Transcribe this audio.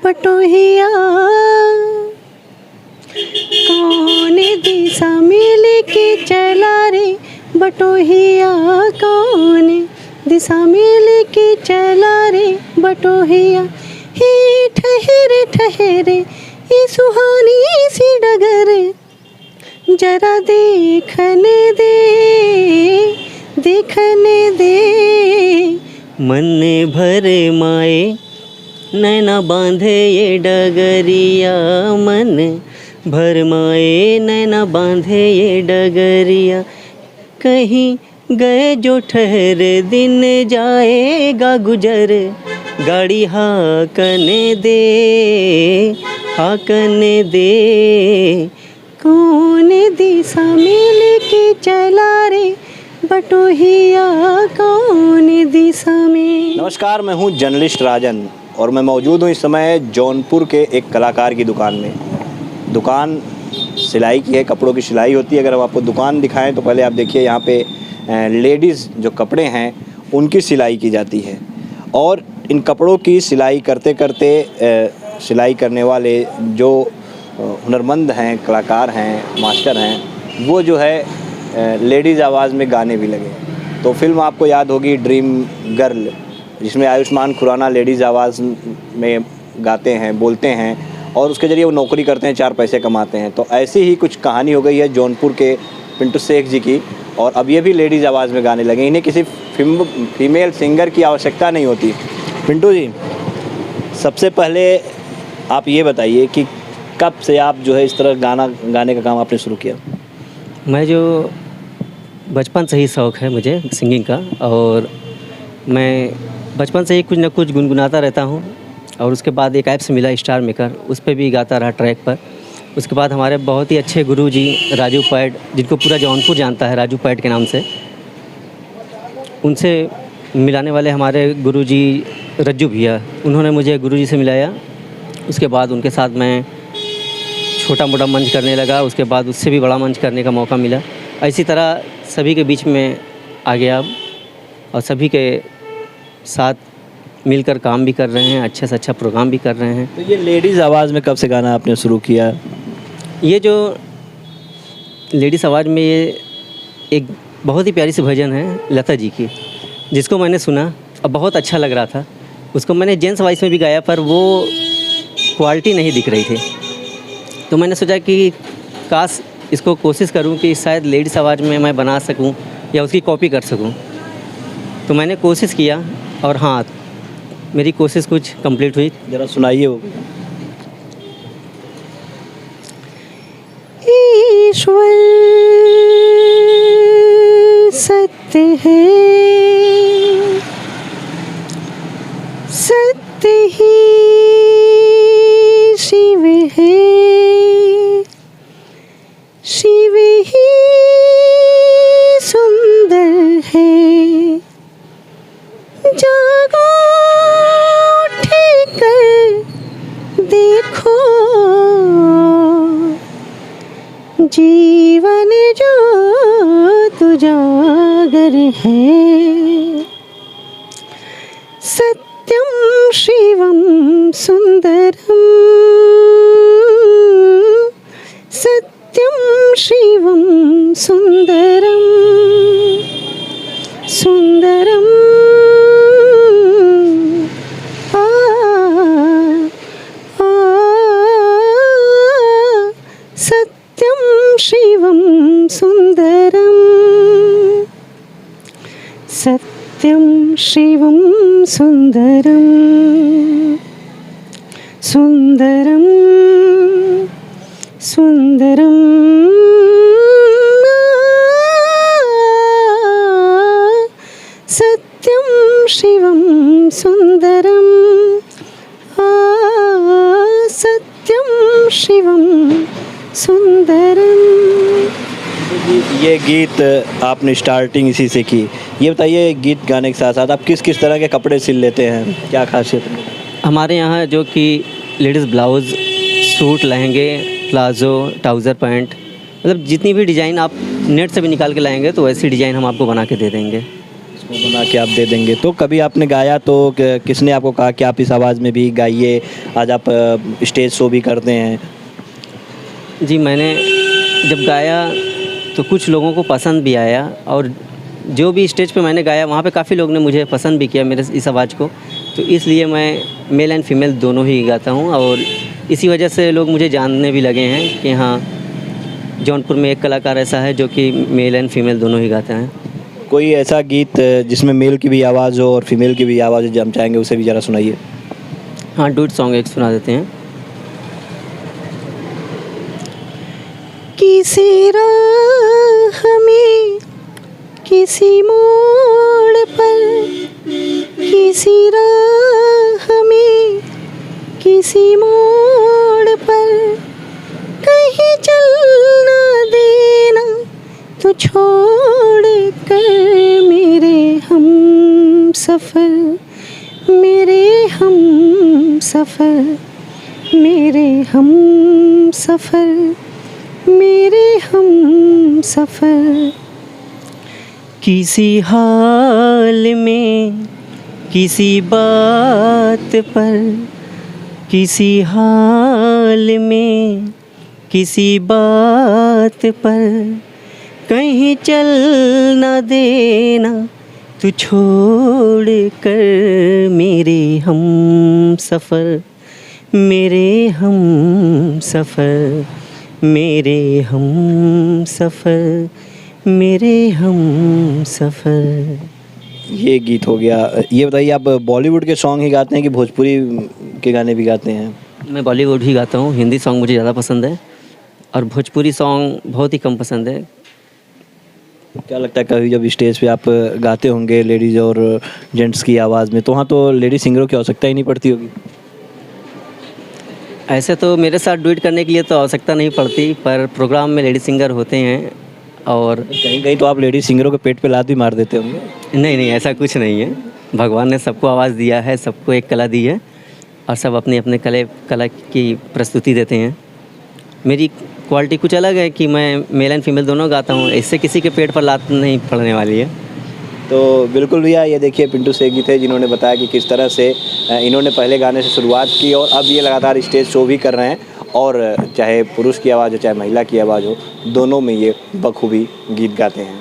बटोहिया, कौन दिशा में लेके चला रे बटोहिया, कौन दिशा में लेके चला रे बटोहिया। हे ठहरे ठहरे ये सुहानी सी डगर, जरा देखने दे, देखने दे। मन भरे माए नैना बांधे ये डगरिया, मन भर माए नैना बांधे ये डगरिया। कहीं गए जो ठहरे दिन जाएगा गुजर, गाड़ी हाकने दे, हाकने दे। कौन दिशा में लेके चला रे बटोहिया, कौन दिशा में। नमस्कार, मैं हूं जर्नलिस्ट राजन और मैं मौजूद हूं इस समय जौनपुर के एक कलाकार की दुकान में। दुकान सिलाई की है, कपड़ों की सिलाई होती है। अगर हम आपको दुकान दिखाएं तो पहले आप देखिए, यहाँ पे लेडीज़ जो कपड़े हैं उनकी सिलाई की जाती है। और इन कपड़ों की सिलाई करते करते सिलाई करने वाले जो हुनरमंद हैं, कलाकार हैं, मास्टर हैं, वो जो है लेडीज़ आवाज़ में गाने भी लगे। तो फिल्म आपको याद होगी ड्रीम गर्ल, जिसमें आयुष्मान खुराना लेडीज़ आवाज़ में गाते हैं, बोलते हैं और उसके ज़रिए वो नौकरी करते हैं, 4 पैसे कमाते हैं। तो ऐसी ही कुछ कहानी हो गई है जौनपुर के पिंटू शेख जी की, और अब ये भी लेडीज़ आवाज़ में गाने लगे। इन्हें किसी फीमेल सिंगर की आवश्यकता नहीं होती। पिंटू जी, सबसे पहले आप ये बताइए कि कब से आप जो है इस तरह गाने का काम आपने शुरू किया? मैं जो बचपन से ही शौक़ है मुझे सिंगिंग का, और मैं बचपन से ही कुछ न कुछ गुनगुनाता रहता हूँ। और उसके बाद एक ऐप्स मिला स्टार मेकर, उस पर भी गाता रहा ट्रैक पर। उसके बाद हमारे बहुत ही अच्छे गुरु जी राजू पैड, जिनको पूरा जौनपुर जानता है राजू पैड के नाम से, उनसे मिलाने वाले हमारे गुरु जी रज्जू भैया, उन्होंने मुझे गुरु जी से मिलाया। उसके बाद उनके साथ मैं छोटा मोटा मंच करने लगा, उसके बाद उससे भी बड़ा मंच करने का मौका मिला। इसी तरह सभी के बीच में आ गया और सभी के साथ मिलकर काम भी कर रहे हैं, अच्छे से अच्छा प्रोग्राम भी कर रहे हैं। तो ये लेडीज़ आवाज़ में कब से गाना आपने शुरू किया? ये जो लेडीज़ आवाज़ में ये एक बहुत ही प्यारी सी भजन है लता जी की, जिसको मैंने सुना और बहुत अच्छा लग रहा था। उसको मैंने जेंट्स वॉइस में भी गाया, पर वो क्वालिटी नहीं दिख रही थी। तो मैंने सोचा कि काश इसको कोशिश करूं कि शायद लेडीज़ आवाज़ में मैं बना सकूं या उसकी कॉपी कर सकूं। तो मैंने कोशिश किया और हाँ, मेरी कोशिश कुछ कंप्लीट हुई। ज़रा सुनाइए वो। ईश्वर सत्य है, सत्य ही शिव है, शिव ही सुंदर है। जागो उठकर देखो, जीवन जो तुजागर है। सत्यम शिवम सुंदरम, सत्यम शिवम सुंदरम, सुंदरम सत्यम शिवम सुंदरम, सत्यम शिवम सुंदरम, सुंदरम सुंदरम। सत्यम शिवम सुंदरम, सत्यम शिवम सुंदरम। ये गीत आपने स्टार्टिंग इसी से की। ये बताइए, गीत गाने के साथ साथ आप किस किस तरह के कपड़े सिल लेते हैं, क्या खासियत है? हमारे यहाँ जो कि लेडीज़ ब्लाउज़, सूट, लहंगे, प्लाज़ो, ट्राउज़र, पैंट, मतलब जितनी भी डिज़ाइन आप नेट से भी निकाल के लाएंगे तो वैसी डिज़ाइन हम आपको बना के दे देंगे। वो बना के आप दे देंगे। तो कभी आपने गाया तो किसने आपको कहा कि आप इस आवाज़ में भी गाइए, आज आप स्टेज शो भी करते हैं? जी, मैंने जब गाया तो कुछ लोगों को पसंद भी आया, और जो भी स्टेज पे मैंने गाया वहाँ पे काफ़ी लोग ने मुझे पसंद भी किया मेरे इस आवाज़ को। तो इसलिए मैं मेल एंड फीमेल दोनों ही गाता हूँ, और इसी वजह से लोग मुझे जानने भी लगे हैं कि हाँ, जौनपुर में एक कलाकार ऐसा है जो कि मेल एंड फीमेल दोनों ही गाता है। कोई ऐसा गीत जिसमें मेल की भी आवाज़ हो और फीमेल की भी आवाज़ हो, जो हम चाहेंगे उसे भी ज़रा सुनाइए। हाँ, डुएट सॉन्ग एक सुना देते हैं। किसी राह में, किसी मोड़ पर, किसी राह में, किसी मोड़ पर, कहीं चल ना देना तो छोड़ कर मेरे हम सफ़र, मेरे हम सफ़र, मेरे हम सफ़र, मेरे हम सफ़र। किसी हाल में, किसी बात पर, किसी हाल में, किसी बात पर, कहीं चल न देना तू छोड़ कर मेरे हम सफ़र, मेरे हम सफ़र, मेरे हम सफ़र, मेरे हम सफ़र। ये गीत हो गया। ये बताइए, आप बॉलीवुड के सॉन्ग ही गाते हैं कि भोजपुरी के गाने भी गाते हैं? मैं बॉलीवुड ही गाता हूँ, हिंदी सॉन्ग मुझे ज़्यादा पसंद है और भोजपुरी सॉन्ग बहुत ही कम पसंद है। क्या लगता है, कभी जब स्टेज पे आप गाते होंगे लेडीज़ और जेंट्स की आवाज़ में, तो वहाँ तो लेडीज सिंगरों की आवश्यकता ही नहीं पड़ती होगी? ऐसे तो मेरे साथ डुएट करने के लिए तो आवश्यकता नहीं पड़ती, पर प्रोग्राम में लेडी सिंगर होते हैं और कहीं कहीं तो आप लेडीज सिंगरों के पेट पे लात भी मार देते होंगे। नहीं नहीं, ऐसा कुछ नहीं है। भगवान ने सबको आवाज़ दिया है, सबको एक कला दी है और सब अपने अपने कला की प्रस्तुति देते हैं। मेरी क्वालिटी कुछ अलग है कि मैं मेल एंड फीमेल दोनों गाता हूँ, इससे किसी के पेट पर लात नहीं पड़ने वाली है। तो बिल्कुल भैया, ये देखिए पिंटू सेगी थे जिन्होंने बताया कि किस तरह से इन्होंने पहले गाने से शुरुआत की और अब ये लगातार स्टेज शो भी कर रहे हैं, और चाहे पुरुष की आवाज़ हो चाहे महिला की आवाज़ हो, दोनों में ये बखूबी गीत गाते हैं।